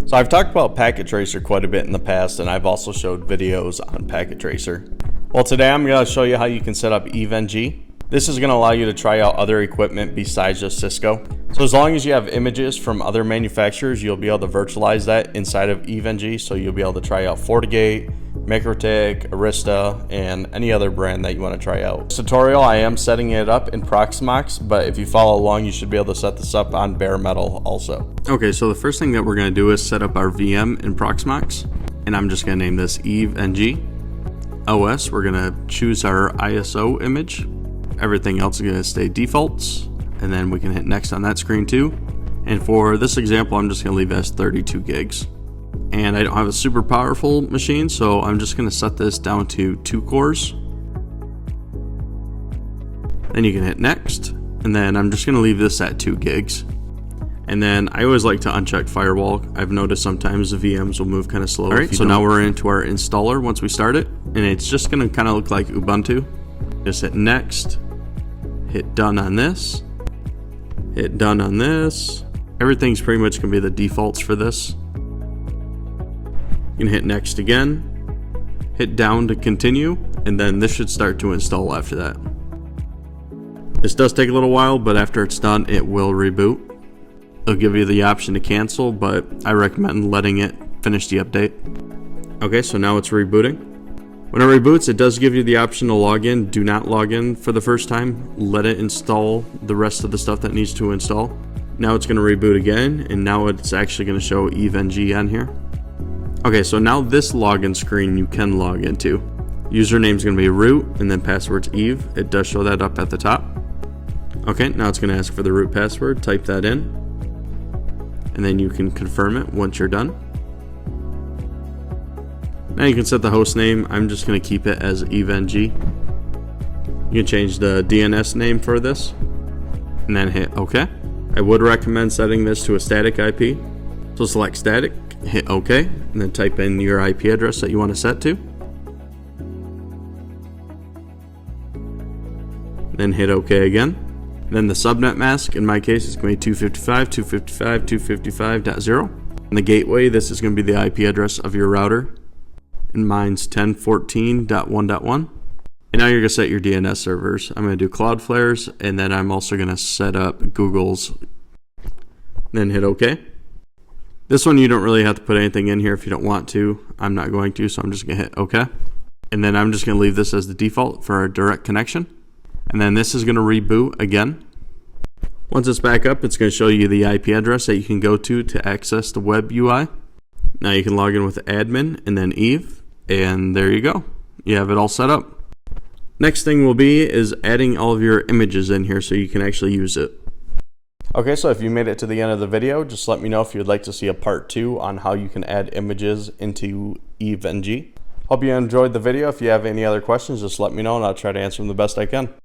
So I've talked about Packet Tracer quite a bit in the past, and I've also showed videos on Packet Tracer. Well, today I'm going to show you how you can set up EVE-NG. This is going to allow you to try out other equipment besides just Cisco. So as long as you have images from other manufacturers, you'll be able to virtualize that inside of EVE-NG. So you'll be able to try out FortiGate, MikroTik, Arista, and any other brand that you want to try out. This tutorial, I am setting it up in Proxmox, but if you follow along, you should be able to set this up on bare metal also. Okay, so the first thing that we're going to do is set up our VM in Proxmox, and I'm just going to name this EVE-NG. OS, we're going to choose our ISO image. Everything else is going to stay defaults, and then we can hit next on that screen too. And for this example, I'm just going to leave it as 32 gigs. And I don't have a super powerful machine, so I'm just going to set this down to 2 cores. Then you can hit next, and then I'm just going to leave this at 2 gigs. And then I always like to uncheck firewall. I've noticed sometimes the VMs will move kind of slow. Alright, so now we're into our installer once we start it, and it's just going to kind of look like Ubuntu. Just hit next, hit done on this, hit done on this. Everything's pretty much going to be the defaults for this. You can hit next again, hit down to continue, and then this should start to install after that. This does take a little while, but after it's done, it will reboot. It'll give you the option to cancel, but I recommend letting it finish the update. Okay, so now it's rebooting. When it reboots, it does give you the option to log in. Do not log in for the first time. Let it install the rest of the stuff that needs to install. Now it's going to reboot again, and now it's actually going to show EVE-NG on here. Okay, so now this login screen you can log into. Username is going to be root, and then password's Eve. It does show that up at the top. Okay, now it's going to ask for the root password. Type that in, and then you can confirm it once you're done. Now you can set the host name. I'm just going to keep it as EVE-NG. You can change the DNS name for this, and then hit OK. I would recommend setting this to a static IP. So select static, hit OK, and then type in your IP address that you want to set to. Then hit OK again. Then the subnet mask, in my case, is going to be 255.255.255.0. And the gateway, this is going to be the IP address of your router. And mine's 1014.1.1. And now you're going to set your DNS servers. I'm going to do Cloudflare's, and then I'm also going to set up Google's. Then hit OK. This one you don't really have to put anything in here if you don't want to. I'm not going to, so I'm just going to hit OK. And then I'm just going to leave this as the default for our direct connection. And then this is going to reboot again. Once it's back up, it's going to show you the IP address that you can go to access the web UI. Now you can log in with admin and then Eve, and there you go. You have it all set up. Next thing will be is adding all of your images in here so you can actually use it. Okay, so if you made it to the end of the video, just let me know if you'd like to see a part 2 on how you can add images into EVE-NG. Hope you enjoyed the video. If you have any other questions, just let me know and I'll try to answer them the best I can.